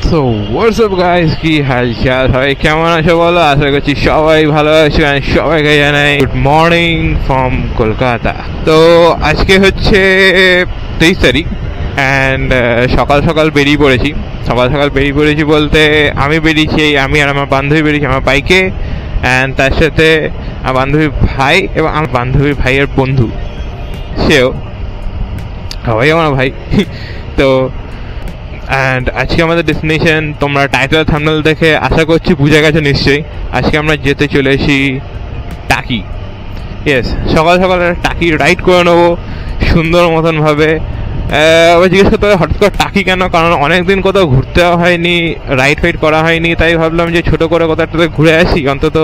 So what's up guys, কি হালচাল? সবাই কেমন আছো বলো? আশা করছি সবাই ভালো আছো। সবাইকে জানাই গুড মর্নিং ফ্রম কলকাতা। তো আজকে হচ্ছে 23 তারিখ অ্যান্ড সকাল সকাল বেরিয়ে পড়েছি। বলতে আমি বেরিয়েছি, আমি আর আমার বান্ধবী বেরিয়েছি আমার বাইকে, অ্যান্ড তার সাথে আমার বান্ধবীর ভাই এবং আমার বান্ধবীর ভাইয়ের বন্ধু, সেও সবাই আমার ভাই। তো অ্যান্ড আজকে আমাদের ডেস্টিনেশন তোমরা টাইটেল থাম্বনেল দেখে আশা করছি বুঝে গেছো নিশ্চয়ই। আজকে আমরা যেতে চলেছি টাকি। ইয়েস, সকাল সকাল টাকি রাইড করে নেবো সুন্দর মতনভাবে। আবার জিজ্ঞেস করতে হবে হঠাৎ করে টাকি কেন, কারণ অনেকদিন কোথাও ঘুরতে হয়নি, রাইড ফাইড করা হয়নি, তাই ভাবলাম যে ছোটো করে কোথাও একটা ঘুরে আসি, অন্তত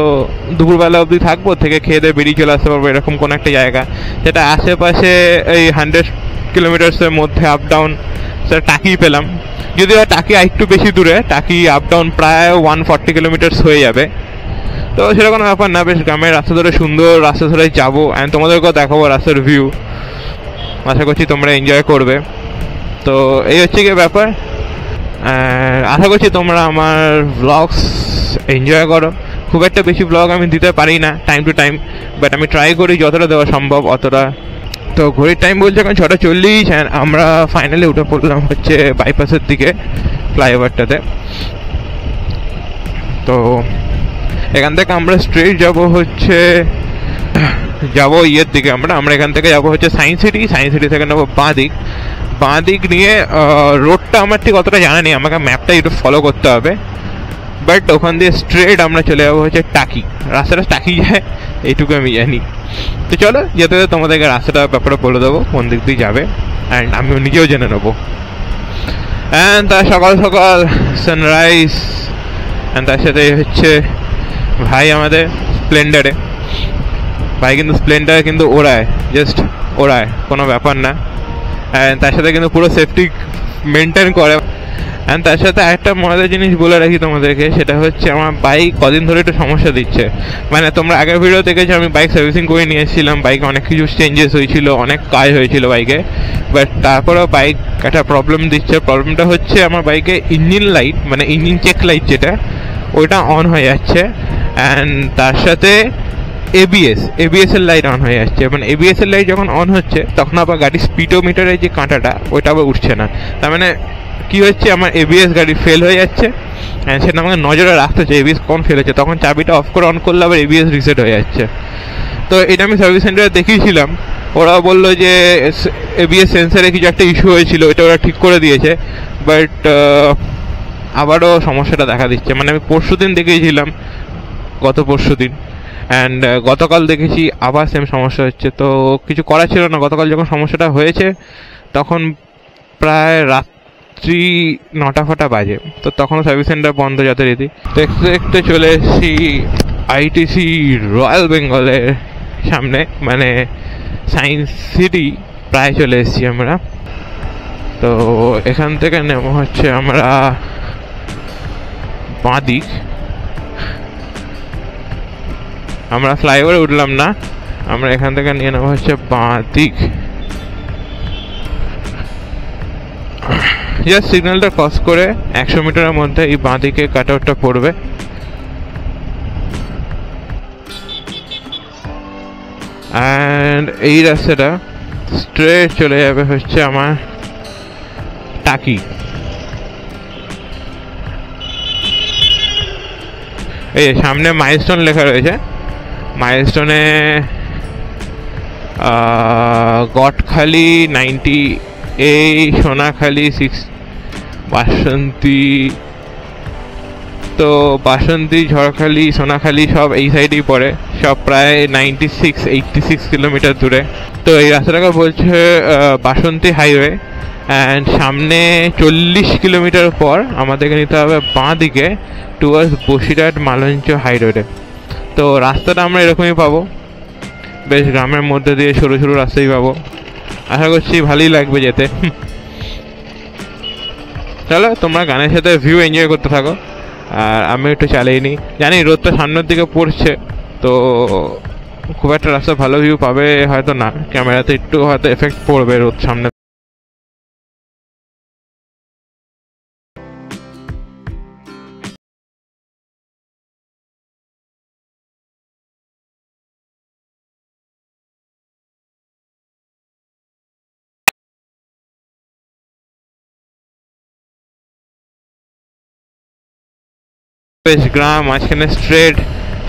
দুপুরবেলা অবধি থাকবো, থেকে খেয়ে দিয়ে বেরিয়ে চলে আসতে পারবো এরকম কোনো একটা জায়গা যেটা আশেপাশে এই 100 কিলোমিটার্সের মধ্যে আপ ডাউন। সেটা টাকি পেলাম, যদিও টাকি একটু বেশি দূরে, টাকি আপ ডাউন প্রায় 140 কিলোমিটার্স হয়ে যাবে। তো সেটা কোনো ব্যাপার না, বেশ গ্রামের রাস্তা ধরে সুন্দর রাস্তা ধরে যাবো অ্যান্ড তোমাদেরকেও দেখাবো রাস্তার ভিউ। আশা করছি তোমরা এনজয় করবে। তো এই হচ্ছে গিয়ে ব্যাপার, আশা করছি তোমরা আমার ব্লগস এনজয় করো। খুব একটা বেশি ব্লগ আমি দিতে পারি না টাইম টু টাইম, বাট আমি ট্রাই করি যতটা দেওয়া সম্ভব অতটা। তো ঘড়ির টাইম বলছে এখন 6:40 অ্যান্ড আমরা ফাইনালি উঠে পড়লাম হচ্ছে বাইপাসের দিকে, ফ্লাইওভারটাতে। তো এখান থেকে আমরা স্ট্রেট যাবো ইয়ের দিকে। আমরা এখান থেকে যাবো হচ্ছে সায়েন্স সিটি থেকে নেবো বাঁ দিক নিয়ে। রোডটা আমার ঠিক অতটা জানা নেই, আমাকে ম্যাপটা একটু ফলো করতে হবে, বাট ওখান দিয়ে স্ট্রেট আমরা চলে যাবো হচ্ছে টাকি। রাস্তাটা টাকি যায় এইটুকু আমি জানি। তো চলো যেতে তোমাদেরকে রাস্তাটার ব্যাপারে বলে দেবো কোন দিক দিয়ে যাবে, অ্যান্ড আমিও নিজেও জেনে নেবো। অ্যান্ড তার সকাল সকাল সানরাইজ, অ্যান্ড তার সাথে হচ্ছে ভাই আমাদের স্প্লেন্ডারে। ভাই কিন্তু স্প্লেন্ডারে কিন্তু জাস্ট ওড়ায়, কোনো ব্যাপার না। অ্যান্ড তার সাথে কিন্তু পুরো সেফটি মেনটেন করে। অ্যান্ড তার সাথে একটা মজাদার জিনিস বলে রাখি তোমাদেরকে, সেটা হচ্ছে আমার বাইক কদিন ধরে একটু সমস্যা দিচ্ছে। মানে তোমরা আগের ভিডিও দেখেছো আমি বাইক সার্ভিসিং করে নিয়ে এসেছিলাম, বাইকে অনেক কিছু চেঞ্জেস হয়েছিল, অনেক কাজ হয়েছিল বাইকে, বাট তারপরেও বাইক একটা প্রবলেম দিচ্ছে। প্রবলেমটা হচ্ছে আমার বাইকে ইঞ্জিন লাইট, মানে ইঞ্জিন চেক লাইট যেটা, ওইটা অন হয়ে যাচ্ছে। অ্যান্ড তার সাথে এবিএস এর লাইট অন হয়ে যাচ্ছে। মানে এবিএস এর লাইট যখন অন হচ্ছে তখন আবার গাড়ির স্পিডোমিটারের যে কাঁটাটা ওইটা আবার উঠছে না। তার মানে কি হচ্ছে, আমার এবিএস গাড়ি ফেল হয়ে যাচ্ছে, সেটা আমাকে নজরে রাখতে হচ্ছে এবিএস কখন ফেল হচ্ছে। তখন চাবিটা অফ করে অন করলে আবার এবিএস রিসেট হয়ে যাচ্ছে। তো এটা আমি সার্ভিস সেন্টারে দেখিয়েছিলাম, ওরা বললো যে এবিএস সেন্সারে কিছু একটা ইস্যু হয়েছিল, এটা ওরা ঠিক করে দিয়েছে, বাট আবারও সমস্যাটা দেখা দিচ্ছে। মানে আমি পরশুদিন দেখিয়েছিলাম, গত পরশুদিন, অ্যান্ড গতকাল দেখেছি আবার সেম সমস্যা হচ্ছে। তো কিছু করা ছিল না, গতকাল যখন সমস্যাটা হয়েছে তখন প্রায় রাত্রি 9টা বাজে, তো তখন সার্ভিস সেন্টার বন্ধ যথারীতি। দেখতে দেখতে চলে এসেছি আইটিসি রয়্যাল বেঙ্গলের সামনে, মানে সায়েন্স সিটি প্রায় চলে এসেছি আমরা। তো এখান থেকে নেমো হচ্ছে আমরা বাঁ দিক। আমরা ফ্লাইওভারে উঠলাম না, আমরা এখান থেকে নিয়ে নেবো হচ্ছে বাঁ দিক। জাস্ট সিগন্যালটা ক্রস করে 100 মিটারের মধ্যে এই বাঁ দিকে কাট আউটটা পড়বে। অ্যান্ড এই রাস্তাটা স্ট্রেট চলে যাবে হচ্ছে আমার টাকি। এই সামনে মাইলস্টোন লেখা রয়েছে, মাইলস্টোনে গটখালি 90, এই সোনাখালি 6, বাসন্তী, তো বাসন্তী, ঝড়খালি, সোনাখালি সব এই সাইডেই পড়ে, সব প্রায় 86 কিলোমিটার দূরে। তো এই রাস্তাটাকে বলছে বাসন্তী হাইওয়ে। অ্যান্ড সামনে 40 কিলোমিটার পর আমাদেরকে নিতে হবে বাঁ দিকে টুয়ার্ডস বসিরহাট মালঞ্চ হাই রোডে। তো রাস্তাটা আমরা এরকমই পাবো, বেশ গ্রামের মধ্যে দিয়ে সরু সরু রাস্তাই পাবো। আশা করছি ভালোই লাগবে যেতে। চলো তোমরা গানের সাথে ভিউ এনজয় করতে থাকো, আর আমি একটু চালিয়ে নিই। জানি রোদটা সামনের দিকে পড়ছে, তো খুব একটা রাস্তা ভালো ভিউ পাবে হয়তো না, ক্যামেরাতে একটু হয়তো এফেক্ট পড়বে রোদ সামনে। বেশ গ্রাম, মাঝখানে স্ট্রেট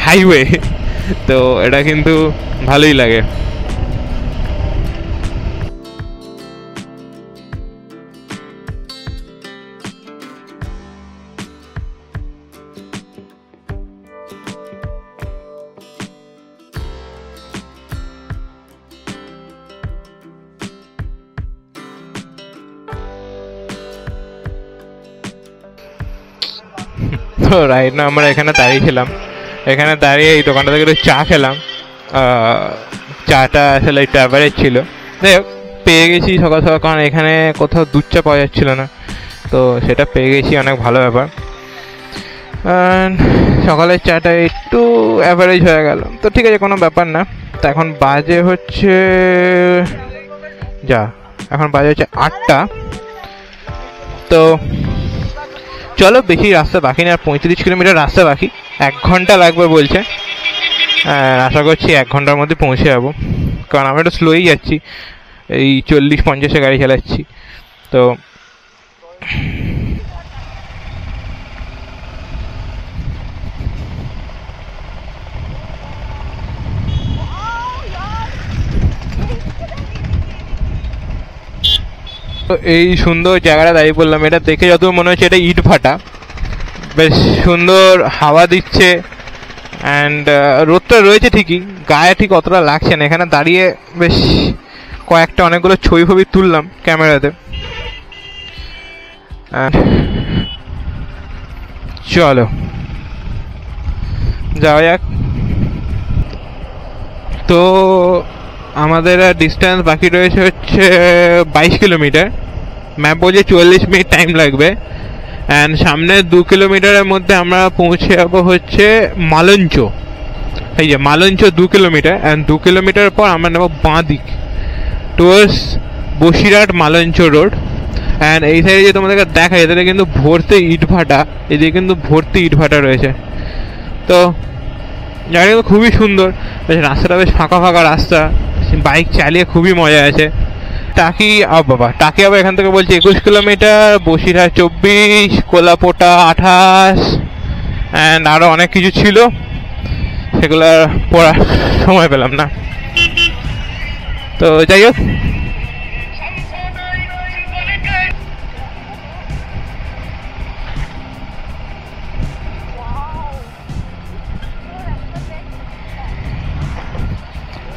হাইওয়ে, তো এটা কিন্তু ভালোই লাগে। তো রাইট না আমরা এখানে দাঁড়িয়েছিলাম, এখানে দাঁড়িয়ে এই দোকানটা থেকে একটু চা খেলাম। চাটা আসলে একটু অ্যাভারেজ ছিল, যাই হোক পেয়ে গেছি সকাল সকাল, কারণ এখানে কোথাও দুধ চা পাওয়া যাচ্ছিল না, তো সেটা পেয়ে গেছি, অনেক ভালো ব্যাপার। সকালের চাটা একটু অ্যাভারেজ হয়ে গেল, তো ঠিক আছে কোনো ব্যাপার না। তো এখন বাজে হচ্ছে এখন বাজে হচ্ছে 8টা। তো চলো, বেশি রাস্তা বাকি নেই, আর 35 কিলোমিটার রাস্তা বাকি, 1 ঘন্টা লাগবে বলছে। আশা করছি 1 ঘন্টার মধ্যে পৌঁছে যাবো, কারণ আমি একটু স্লোই যাচ্ছি, এই 40-50-এ গাড়ি চালাচ্ছি। তো তো এই সুন্দর জায়গাটা দাঁড়িয়ে পড়লাম, এটা দেখে যত মনে হচ্ছে এটা ইট ভাটা, বেশ সুন্দর হাওয়া দিচ্ছে, অ্যান্ড রোদটা রয়েছে ঠিকই, গায়ে ঠিক অতটা লাগছে না। এখানে দাঁড়িয়ে বেশ কয়েকটা অনেকগুলো ছবি তুললাম ক্যামেরাতে। চলো যাওয়া যাক। তো আমাদের ডিস্টেন্স বাকি রয়েছে হচ্ছে 22 কিলোমিটার, ম্যাপ বলছে 40 মিনিট টাইম লাগবে। অ্যান্ড সামনে 2 কিলোমিটারের মধ্যে আমরা পৌঁছে যাবো হচ্ছে মালঞ্চ। এই যে মালঞ্চ 2 কিলোমিটার, অ্যান্ড 2 কিলোমিটার পর আমরা নেবো বাঁ দিক towards Basirhat Malancha road. And এই সাইডে যে তোমাদেরকে দেখা যায়, এদের কিন্তু ভর্তি ইটভাটা, এদিকে কিন্তু ভর্তি ইটভাটা রয়েছে। তো জায়গাটা খুবই সুন্দর, বেশ রাস্তাটা বেশ ফাঁকা ফাঁকা রাস্তা, বাইক চালিয়ে খুবই মজা আছে। টাকি টাকি আবার এখান থেকে বলছে 21 কিলোমিটার, বসিরহাট 24, কোলাপোটা 28, অ্যান্ড আরও অনেক কিছু ছিল, সেগুলো পড়ার সময় পেলাম না। তো যাই হোক,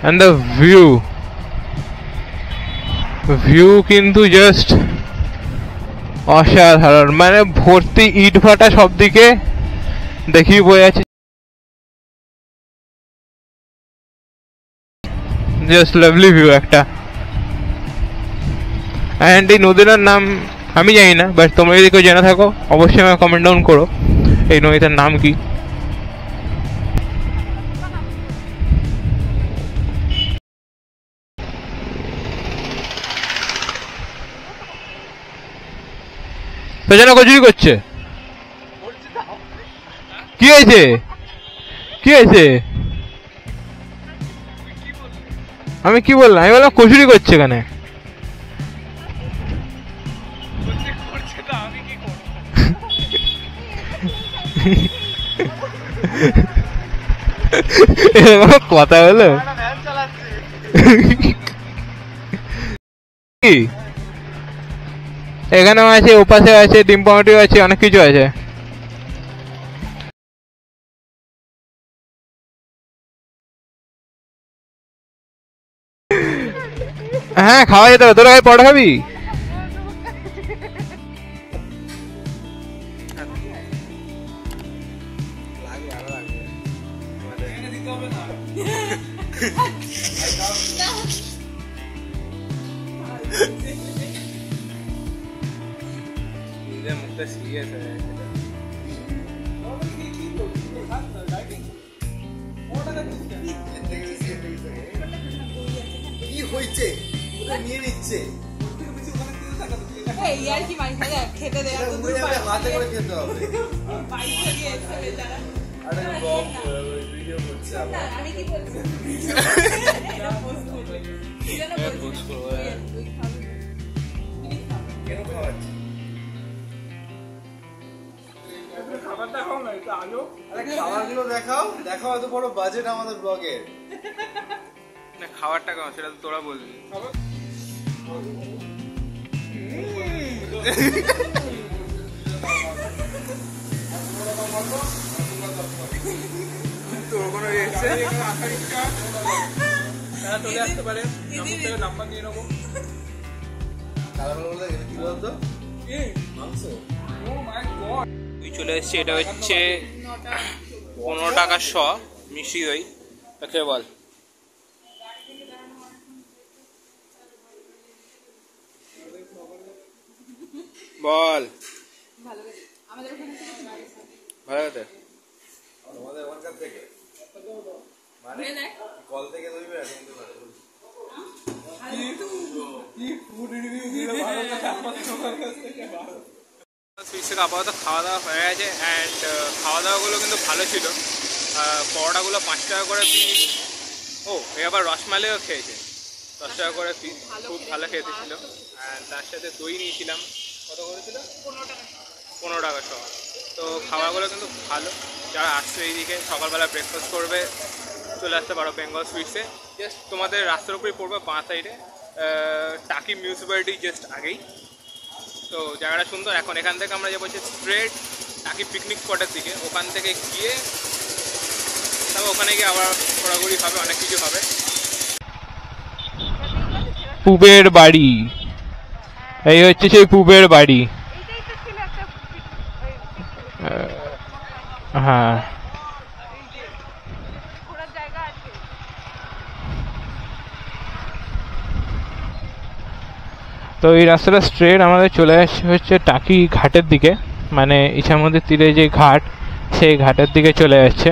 and the view কিন্তু জাস্ট অসাধারণ, মানে ভর্তি ইট ভাটা সব দিকে, দেখি বয়ে আছে, জাস্ট লাভলি ভিউ একটা। অ্যান্ড এই নদীটার নাম আমি জানি না, বাট তোমরা যদি কেউ জেনে থাকো অবশ্যই আমাকে কমেন্ট ডাউন করো এই নদীটার নাম কি। তো যেন কচুরি করছে, কি হয়েছে কি হয়েছে? আমি কি বললাম? আমি বললাম কচুরি করছে এখানে। কথা হলো কি? এখানেও আছে, ওপাশে আছে, ডিম পাউরুটিও আছে, অনেক কিছু আছে। হ্যাঁ খাওয়া যেতে হবে, তোরা ভাই পড়া খাবি? খাবারগুলো দেখাও দেখাও, এত বড় বাজেট আমাদের ব্লগের। না খাবারটা কেমন সেটা তো তোরা বলবি। তোর কোনো চলে আসতে পারে, নাম্বার নিয়ে নেবো। কি বলতো মাংস চলে এসছে। এটা হচ্ছে 15 টাকার শ মিষ্টি দই। খেয়ে বল। বল ভালো কথা। তোমাদের ওখানকার থেকে মানে কল থেকে দই বের কিন্তু আপাতত খাওয়া দাওয়া হয়ে গেছে অ্যান্ড খাওয়া দাওয়াগুলো কিন্তু ভালো ছিল। পরোটাগুলো 5 টাকা করে পিস। ও এ আবার রসমালাইও খেয়েছে, 10 টাকা করে পিস, খুব ভালো খেতে ছিল। অ্যান্ড তার সাথে দই নিয়েছিলাম, কত করেছিল? 15 টাকা সহ। তো খাওয়াগুলো কিন্তু ভালো। যারা আসছে এইদিকে সকালবেলা ব্রেকফাস্ট করবে চলে আসতে পারো বেঙ্গল সুইটসে। জাস্ট তোমাদের রাস্তার উপরেই পড়বে, বাঁ সাইডে, টাকি মিউনিসিপ্যালিটি জাস্ট আগেই। তো জায়গাটা সুন্দর। এখন এখান থেকে আমরা যাবো হচ্ছে স্ট্রেট টাকি পিকনিক স্পটের দিকে। ওখান থেকে গিয়ে তবে ওখানে গিয়ে আবার ঘোরাঘুরি হবে, অনেক কিছু হবে। পুবের বাড়ি, এই হচ্ছে সেই পুবের বাড়ি। হ্যাঁ তো এই রাস্তাটা স্ট্রেট আমাদের চলে আসছে হচ্ছে টাকি ঘাটের দিকে, মানে ইছামতির তীরে যে ঘাট সেই ঘাটের দিকে চলে যাচ্ছে।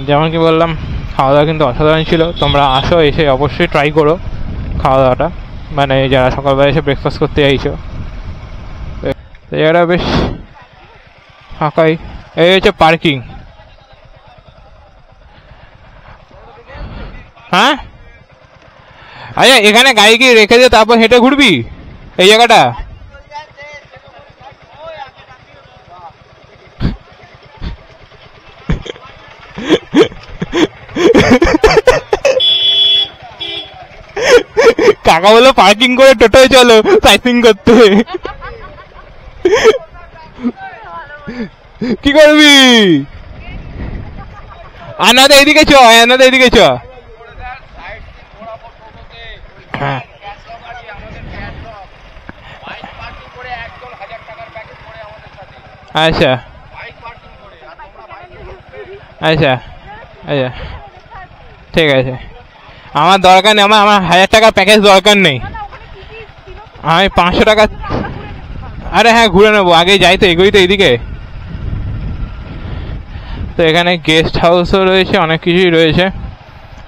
যেমন কি বললাম, খাওয়া দাওয়া কিন্তু অসাধারণ ছিল। তোমরা আসো, এসে অবশ্যই ট্রাই করো খাওয়া দাওয়াটা, মানে যারা সকালবেলা এসে ব্রেকফাস্ট করতে চাইছো। জায়গাটা বেশ ফাঁকাই। এই হচ্ছে পার্কিং। হ্যাঁ আচ্ছা, এখানে গাড়ি কি রেখে দিয়ে তারপর হেঁটে ঘুরবি এই জায়গাটা? কাকা বলো পার্কিং করে টোটোয় চলো সাইক্লিং করতে। কি করবি? আনাতে এদিকে চ, আনাতে এদিকে চ। হ্যাঁ আচ্ছা আচ্ছা আচ্ছা ঠিক আছে। আমার দরকার নেই, আমার 1000 টাকার প্যাকেজ দরকার নেই। আমি 500 টাকা। আরে হ্যাঁ ঘুরে নেবো, আগে যাই তো, এগোই তো এইদিকে। তো এখানে গেস্ট হাউসও রয়েছে, অনেক কিছুই রয়েছে।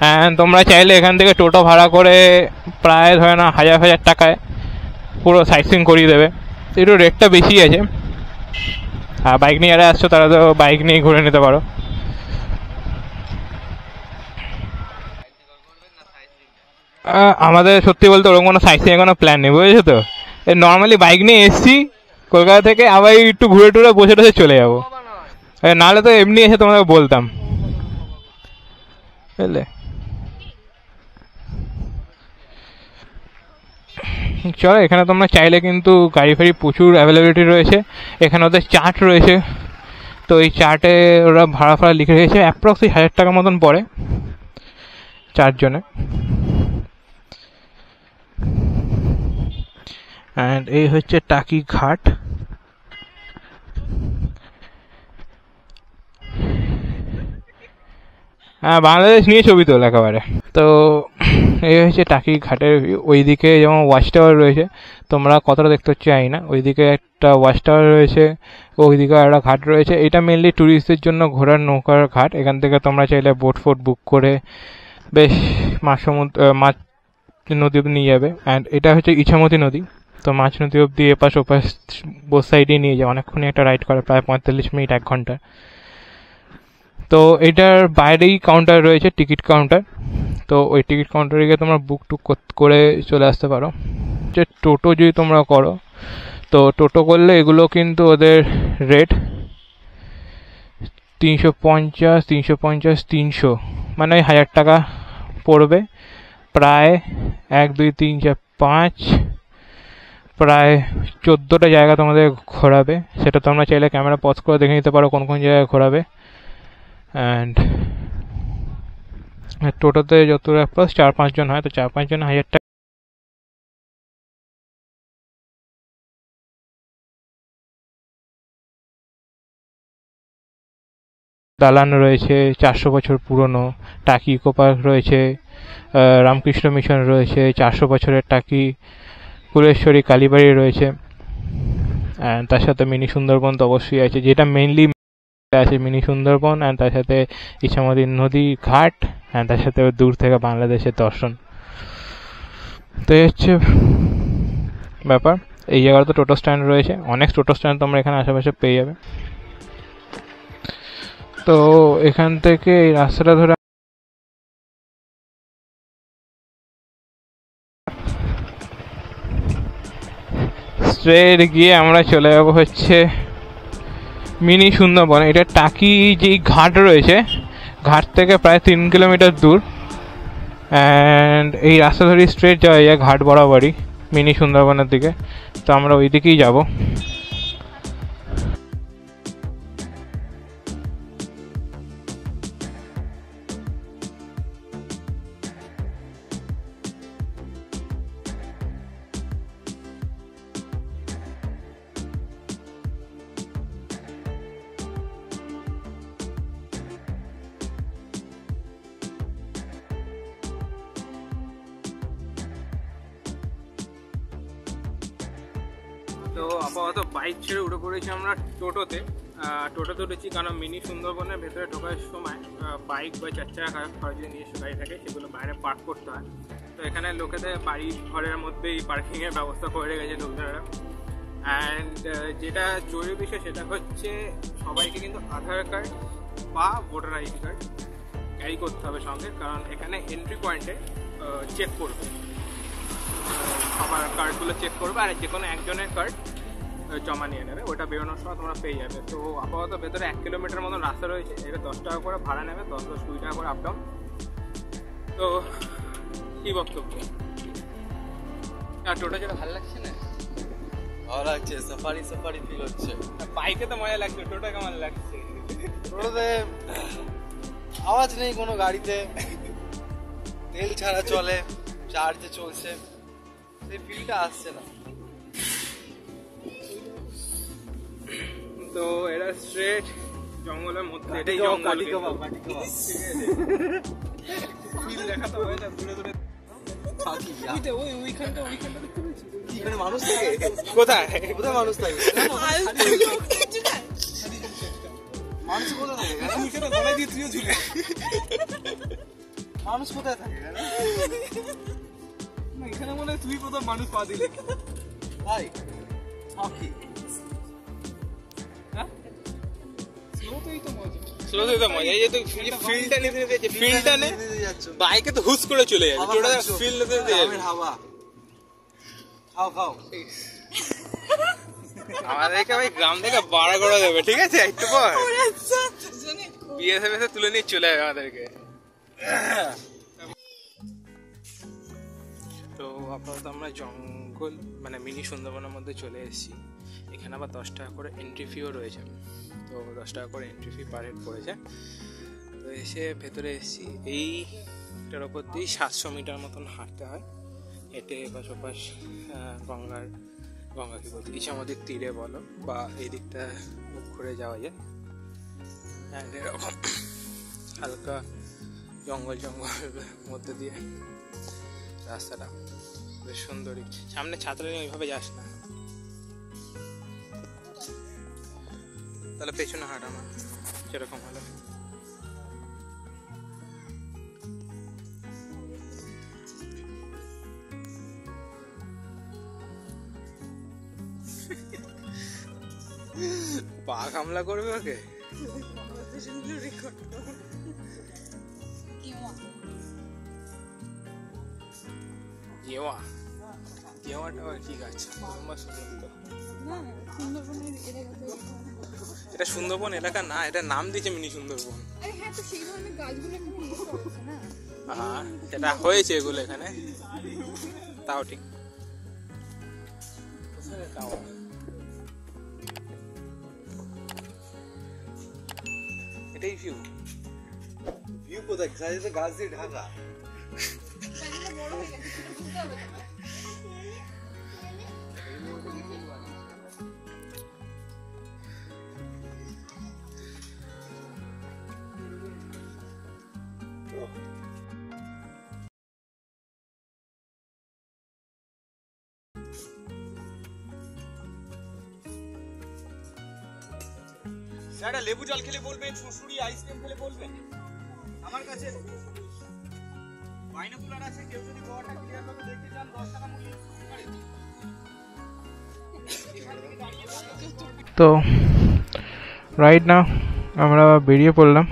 হ্যাঁ তোমরা চাইলে এখান থেকে টোটো ভাড়া করে প্রায় ধরে না 1000 টাকায় পুরো সাইট সিইং করিয়ে দেবে। একটু রেটটা বেশি আছে। আর বাইক নিয়ে যারা আসছো তারা তো বাইক নিয়ে ঘুরে নিতে পারো। আমাদের সত্যি বলতে ওরকম কোনো সাইট সিইং কোনো প্ল্যান নেই, বুঝেছো তো। নর্মালি বাইক নিয়ে এসছি কলকাতা থেকে, আবার একটু ঘুরে টুরে বসে টসে চলে যাবো। নাহলে তো এমনি এসে তোমাকে বলতাম, বুঝলে। চলো, এখানে তোমরা চাইলে কিন্তু গাড়ি ফাড়ি প্রচুর অ্যাভেলেবিলিটি রয়েছে। এখানে ওদের চার্ট রয়েছে, তো এই চার্টে ওরা ভাড়া ফাড়া লিখে রেখেছে। অ্যাপ্রক্স 1000 টাকা মতন পড়ে 4 জনে। অ্যান্ড এই হচ্ছে টাকি ঘাট। হ্যাঁ বাংলাদেশ নিয়ে ছবি তোল একেবারে। তো এই হচ্ছে টাকি ঘাটের ভিউ। ওইদিকে যেমন ওয়াচ টাওয়ার রয়েছে, তোমরা কতটা দেখতে হচ্ছে জানি না, ওইদিকে একটা ওয়াচ টাওয়ার রয়েছে, ওইদিকে একটা ঘাট রয়েছে। এটা মেনলি ট্যুরিস্টদের জন্য ঘোরার নৌকার ঘাট। এখান থেকে তোমরা চাইলে বোট ফোট বুক করে বেশ মাছ নদী অব্দি নিয়ে যাবে। অ্যান্ড এটা হচ্ছে ইছামতি নদী, তো মাছ নদী অব্দি এপাশ ওপাশ বোথ সাইডে নিয়ে যায়। অনেকক্ষণই একটা রাইড করে, প্রায় 45 মিনিট 1 ঘন্টা। তো এটার বাইরেই কাউন্টার রয়েছে, টিকিট কাউন্টার। তো ওই টিকিট কাউন্টারে গিয়ে তোমরা বুক টুক করে চলে আসতে পারো। যে টোটো যদি তোমরা করো, তো টোটো করলে এগুলো কিন্তু ওদের রেট 350, 300, মানে 1000 টাকা পড়বে। প্রায় 1, 2, 3, 4, 5, প্রায় 14টা জায়গা তোমাদের ঘোরাবে। সেটা তোমরা চাইলে ক্যামেরা পজ করে দেখে নিতে পারো কোন কোন জায়গায় ঘোরাবে। অ্যান্ড টোটোতে যত প্লাস 4-5 জন হয়, তো 4-5 জন 1000 টাকা। দালান রয়েছে 400 বছর পুরনো, টাকি ইকো পার্ক রয়েছে, রামকৃষ্ণ মিশন রয়েছে, 400 বছরের টাকি, কুলেশ্বরী কালীবাড়ি রয়েছে, অ্যান্ড তার সাথে মিনি সুন্দরবন তো অবশ্যই আছে, যেটা মেইনলি আছে মিনি সুন্দরবন, অ্যান্ড তার সাথে ইছামতি নদী ঘাট, অ্যান্ড তার সাথে দূর থেকে বাংলাদেশের দর্শন। তো এই হচ্ছে ব্যাপার। এই জায়গাতে টোটো স্ট্যান্ড রয়েছে, অনেক টোটো স্ট্যান্ড তোমরা এখানে আশেপাশে পেয়ে যাবে। তো এখান থেকে এই রাস্তাটা ধরে স্ট্রেট গিয়ে আমরা চলে যাবো হচ্ছে মিনি সুন্দরবন। এটা টাকি যেই ঘাট রয়েছে, ঘাট থেকে প্রায় 3 কিলোমিটার দূর, অ্যান্ড এই রাস্তা ধরে স্ট্রেট যাওয়া যায় ঘাট বরাবরই মিনি সুন্দরবনের দিকে। তো আমরা ওই দিকেই যাবো। তো আপাতত বাইক ছেড়ে উঠে পড়েছি আমরা টোটোতে। টোটোতে উঠেছি কারণ মিনি সুন্দরবনের ভেতরে ঢোকার সময় বাইক বা 4 চাকা খরচ যদি নিজস্ব গাড়ি থাকে সেগুলো বাইরে পার্ক করতে হয়। তো এখানে লোকেদের বাড়ি ঘরের মধ্যেই পার্কিংয়ের ব্যবস্থা করে রেখেছে লোকজনেরা। অ্যান্ড যেটা জরুরি বিষয় সেটা হচ্ছে সবাইকে কিন্তু আধার কার্ড বা ভোটার আইডি কার্ড ক্যারি করতে হবে সঙ্গে, কারণ এখানে এন্ট্রি পয়েন্টে চেক করবে, সবার কার্ডগুলো চেক করবে, আর যে কোনো একজনের কার্ড জমা নিয়ে নেবে, ওটা বেরোনোর সময় তোমরা পেয়ে যাবে। তো আপাতত ভেতরে 1 কিলোমিটার মতন রাস্তা রয়েছে, এটা 10 টাকা করে ভাড়া নেবে, 10-20 টাকা করে আপ ডাউন। তো কী বক্তব্য? আর টোটো যেটা ভালো লাগছে না? ভালো লাগছে, সাফারি ফিল হচ্ছে। বাইকে তো মজা লাগছে, টোটো কেমন লাগছে? টোটোতে আওয়াজ নেই কোনো গাড়িতে, তেল ছাড়া চলে, চার্জে চলছে, সেই ফিলটা আসছে না। তো এটা স্ট্রেট জঙ্গলের মধ্যে, এটাই জঙ্গল, ফিল দেখাতে হয় না দূরে দূরে। মানুষ থাকে কোথায় কোথায় মানুষ থাকে? মানুষ কোথায় থাকে? মানুষ কোথায় থাকে? এখানে মনে হয় তুই প্রথম মানুষ পা দিলি ভাই। পাখি স্লোতেই তো মজা। এই যে তুই ফিল্ডটা নিতে নিতে ফিল্ডটা নে, বাইকে তো হুস করে চলে যাবে, টোটোটা ফিল নিতে নিতে যাবে। হাওয়া খাও খাও। আমাদেরকে ভাই গ্রাম থেকে বাড়া করে দেবে, ঠিক আছে? একটু পর বিএসএফ তুলে নিয়ে চলে যাবে আমাদেরকে। তো আপাতত আমরা জঙ্গল মানে মিনি সুন্দরবনের মধ্যে চলে এসেছি। এখানে আবার 10 টাকা করে এন্ট্রি ফিও রয়েছে। তো 10 টাকা করে এন্ট্রি ফি পার হেড পড়েছে। তো এসে ভেতরে এসেছি, এইটার ওপর দিয়ে 700 মিটার মতন হাঁটতে হয়। হেঁটে পাশাপাশ গঙ্গা কি বলছি ইছামতির তীরে বলো বা এই দিকটা মুখ ঘুরে যাওয়া যায়। অ্যান্ড এরকম হালকা জঙ্গল মধ্যে দিয়ে রাস্তাটা বেশ সুন্দরই। সামনে ছাত্র নিয়ে ওইভাবে যাস না, তাহলে পেছনে হাঁট আমার সেরকম হলো। বাঘ হামলা করবে ওকে? চিয়ামাটা আর কি গাছ তোমার সুন্দর না সুন্দরবনের এলাকা তো এটা সুন্দরবন এলাকা না, এটা নাম দিয়েছে মিনি সুন্দরবন। আরে হ্যাঁ, তো সেই ধরনের গাছগুলো এখানে ইয়ে করছে না। হ্যাঁ সেটা হয়েছে এগুলো এখানে, তাও ঠিক। এটাই ভিউ। ভিউ কোথায়? চারিদিকে গাছ দিয়ে ঢাকা। গাছগুলো বড় হয়ে গেছে, সেটা বুঝতে হবে তোমার। স্যার লেবু জল খেলে বলবেন, সুসুরি আইসক্রিম খেলে বলবেন। আমার কাছে বাইনোকুলার আছে, কেউ যদি বড়টা ক্লিয়ার ভাবে দেখতে চান 10 টাকা মূল্যে পারে। তো রাইট নাও আমরা বেরিয়ে পড়লাম।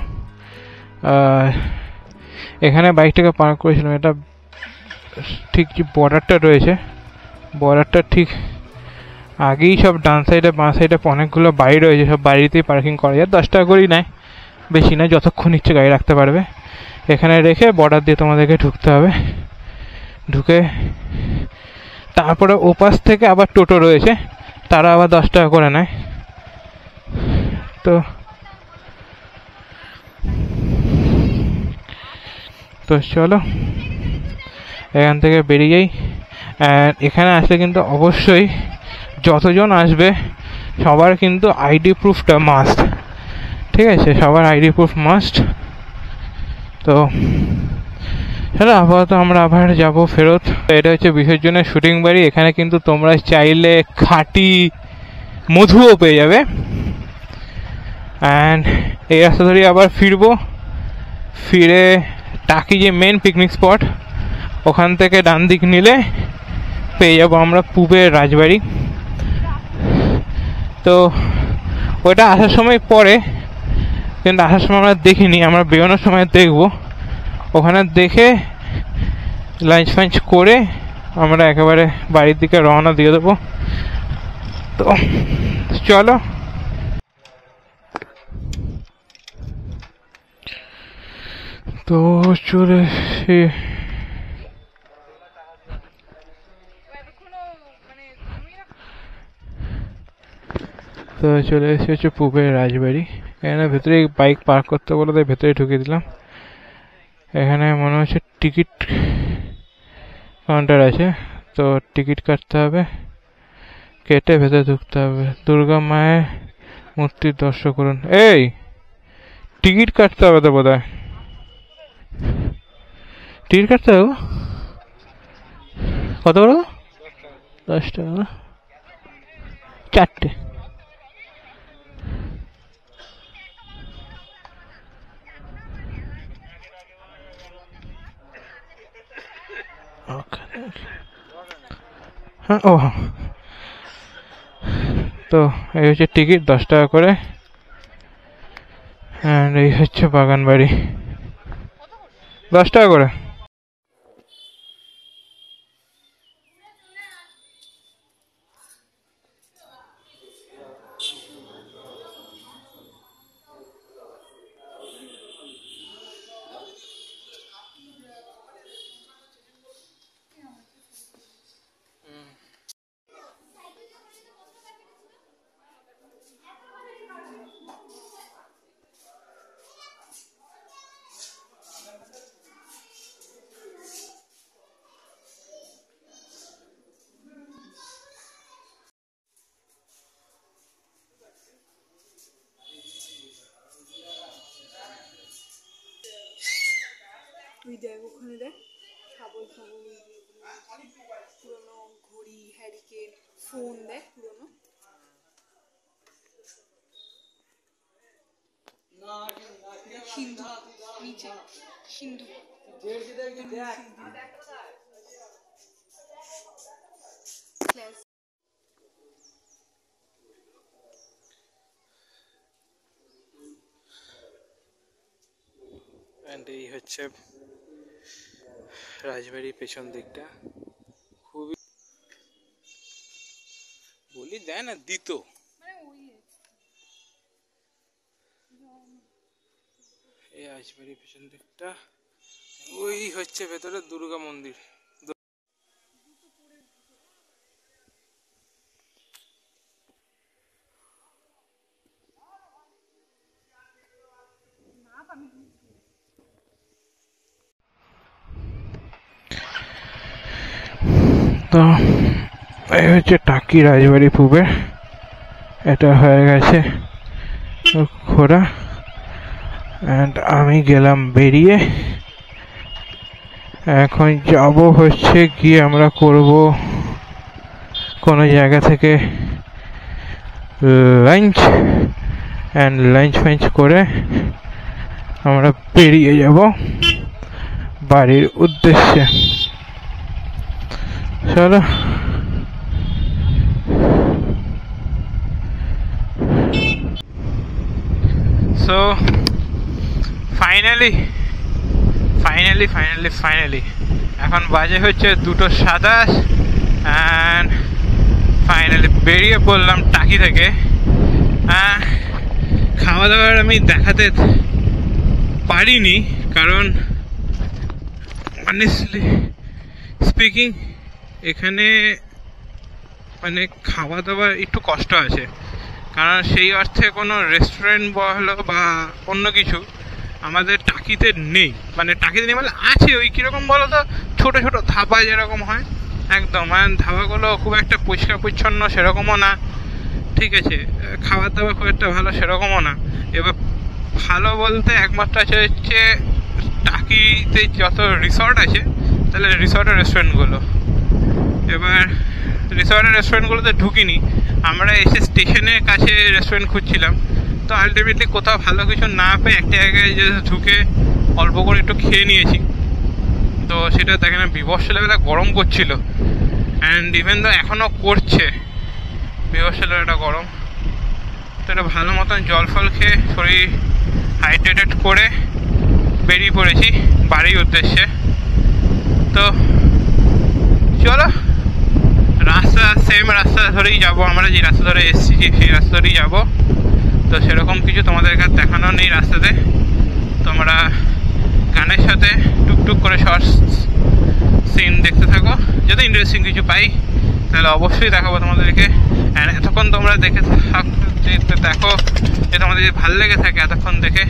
এখানে বাইকটাকে পার্ক করেছিলাম, এটা ঠিক যে বর্ডারটা রয়েছে, বর্ডারটা ঠিক আগেই সব ডান সাইডে বাঁ সাইডে অনেকগুলো বাড়ি রয়েছে, সব বাড়িতেই পার্কিং করা যায়। 10 টাকা করেই নেয়, বেশি না, যতক্ষণ ইচ্ছে গাড়ি রাখতে পারবে। এখানে রেখে বর্ডার দিয়ে তোমাদেরকে ঢুকতে হবে। ঢুকে তারপরে ওপাশ থেকে আবার টোটো রয়েছে, তারা আবার 10 টাকা করে নেয়। তো তো চলো এখান থেকে বেরিয়ে যাই। এখানে আসলে কিন্তু অবশ্যই যতজন আসবে সবার কিন্তু আইডি প্রুফটা মাস্ট, ঠিক আছে? সবার আইডি প্রুফ মাস্ট। তো চলো আপাতত আমরা আবার যাব ফেরত। এটা হচ্ছে বিসর্জনের শুটিং বাড়ি। এখানে কিন্তু তোমরা চাইলে খাঁটি মধুও পেয়ে যাবে। অ্যান্ড এই রাস্তা ধরে আবার ফিরবো, ফিরে টাকি যে মেন পিকনিক স্পট ওখান থেকে ডান দিক নিলে পেয়ে যাবো আমরা পুবের রাজবাড়ি। তো ওটা আসার সময় পরে, কিন্তু আসার সময় আমরা দেখিনি, আমরা বেরোনোর সময় দেখবো। ওখানে দেখে লাঞ্চ ফাঞ্চ করে আমরা একেবারে বাড়ির দিকে রওনা দিয়ে দেবো। তো চলো। তো চলে তো চলে এসে হচ্ছে পুবের রাজবাড়ি। এখানে ভেতরে বাইক পার্ক করতে বলে তাই ভেতরে ঢুকিয়ে দিলাম। এখানে মনে হচ্ছে টিকিট কাউন্টার আছে, তো টিকিট কাটতে হবে, কেটে ভেতরে ঢুকতে হবে। দুর্গা মায়ের মূর্তির দর্শন করুন। এই টিকিট কাটতে হবে তো বোধহয়, টিকিট কাটতে হবে। কত করে? 10 টাকা, 4টে। হ্যাঁ ও তো এই হচ্ছে টিকিট, 10 টাকা করে। অ্যান্ড এই হচ্ছে বাগান বাড়ি, 10 টাকা করে। তুই দেখ ওখানে, দেখ ছাগল পুরোনো ঘড়ি, হ্যারিকেন, ফোন, দেখ পুরোনো। সিন্ধু নিচে, সিন্ধু এই হচ্ছে রাজবাড়ির পেছন দিকটা, খুবই দেয় না দিত। মানে ওই এই আইসবাড়ির পেছন দিকটা ওই হচ্ছে ভেতরে দুর্গা মন্দির। তো এই হচ্ছে টাকি রাজবাড়ি পুবে, এটা হয়ে গেছে ঘোরা। অ্যান্ড আমি গেলাম বেরিয়ে, এখন যাব হচ্ছে গিয়ে আমরা করব কোনো জায়গা থেকে লাঞ্চ, অ্যান্ড লাঞ্চ ফাঞ্চ করে আমরা বেরিয়ে যাব বাড়ির উদ্দেশ্যে। চলো সো ফাইনালি এখন বাজে হচ্ছে 2:27 অ্যান্ড ফাইনালি বেরিয়ে পড়লাম টাকি থেকে। খাওয়া দাওয়ার আমি দেখাতে পারিনি, কারণ অনেস্টলি স্পিকিং এখানে মানে খাওয়া দাওয়া একটু কষ্ট আছে, কারণ সেই অর্থে কোনো রেস্টুরেন্ট বলো বা অন্য কিছু আমাদের টাকিতে নেই। মানে টাকিতে নেই মানে আছে, ওই কীরকম বলো তো, ছোটো ছোটো ধাবা যেরকম হয় একদম, মানে ধাবাগুলো খুব একটা পরিষ্কার পরিচ্ছন্ন সেরকমও না, ঠিক আছে, খাবার দাবার খুব একটা ভালো সেরকমও না। এবার ভালো বলতে একমাত্র আছে হচ্ছে টাকিতে যত রিসর্ট আছে, তাহলে রিসর্টের রেস্টুরেন্টগুলো। এবার রিসর্টের রেস্টুরেন্টগুলোতে ঢুকিনি, আমরা এসে স্টেশনের কাছে রেস্টুরেন্ট খুঁজছিলাম, তো আলটিমেটলি কোথাও ভালো কিছু না পেয়ে একটা জায়গায় যে ঢুকে অল্প করে একটু খেয়ে নিয়েছি। তো সেটা দেখেন বিভৎস লেভেলে গরম করছিল, অ্যান্ড ইভেন তো এখনও করছে বিভৎস লেভেলটা গরম। তো এটা ভালো মতন জল ফল খেয়ে শরীর হাইড্রেটেড করে বেরিয়ে পড়েছি বাড়ির উদ্দেশ্যে। তো চলো রাস্তা সেম রাস্তা ধরেই যাবো, আমরা যে রাস্তা ধরে এসেছি সেই রাস্তা ধরেই যাবো। তো সেরকম কিছু তোমাদের কাছে দেখানো নেই রাস্তাতে, তোমরা গানের সাথে টুকটুক করে শর্টস সিন দেখতে থাকো, যদি ইন্টারেস্টিং কিছু পাই তাহলে অবশ্যই দেখাবো তোমাদেরকে। অ্যান্ড এতক্ষণ তোমরা দেখো যে তোমাদের যদি ভালো লেগে থাকে এতক্ষণ দেখে,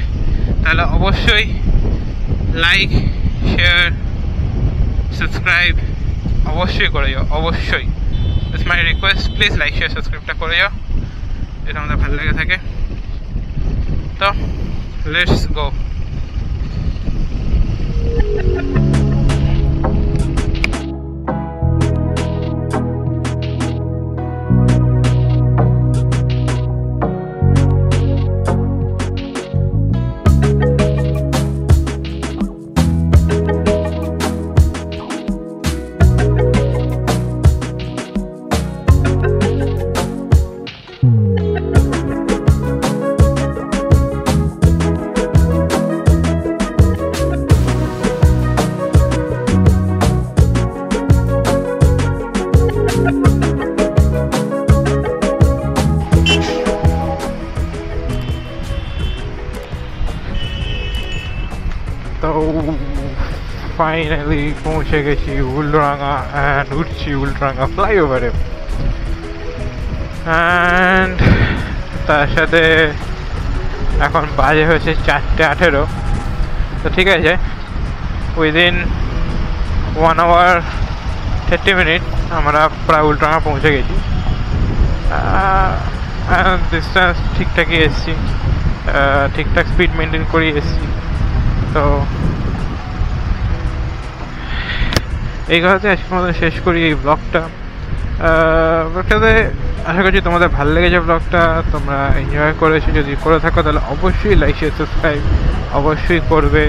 তাহলে অবশ্যই লাইক শেয়ার সাবস্ক্রাইব অবশ্যই করে যাও, অবশ্যই it's my request, please like share সাবস্ক্রাইবটা করে যাও যদি আমাদের ভালো লেগে থাকে। তো লেটস গো। তো ফাইনালি পৌঁছে গেছি উল্ডাঙ্গা, অ্যান্ড উঠছি উল্ডাঙ্গা ফ্লাইওভারে। অ্যান্ড তার সাথে এখন বাজে হয়েছে 4:18। তো ঠিক আছে, উইদিন 1 hour 30 minutes আমরা প্রায় উল্ডাঙ্গা পৌঁছে গেছি। ডিস্টেন্স ঠিকঠাকই এসেছি, ঠিকঠাক স্পিড মেনটেন করেই এসেছি। তো এই কথাতে আজকের মতো শেষ করি এই ব্লগটা। ব্লগটাতে আশা করছি তোমাদের ভালো লেগেছে, ব্লগটা তোমরা এনজয় করেছো। যদি করে থাকো তাহলে অবশ্যই লাইক শেয়ার সাবস্ক্রাইব অবশ্যই করবে।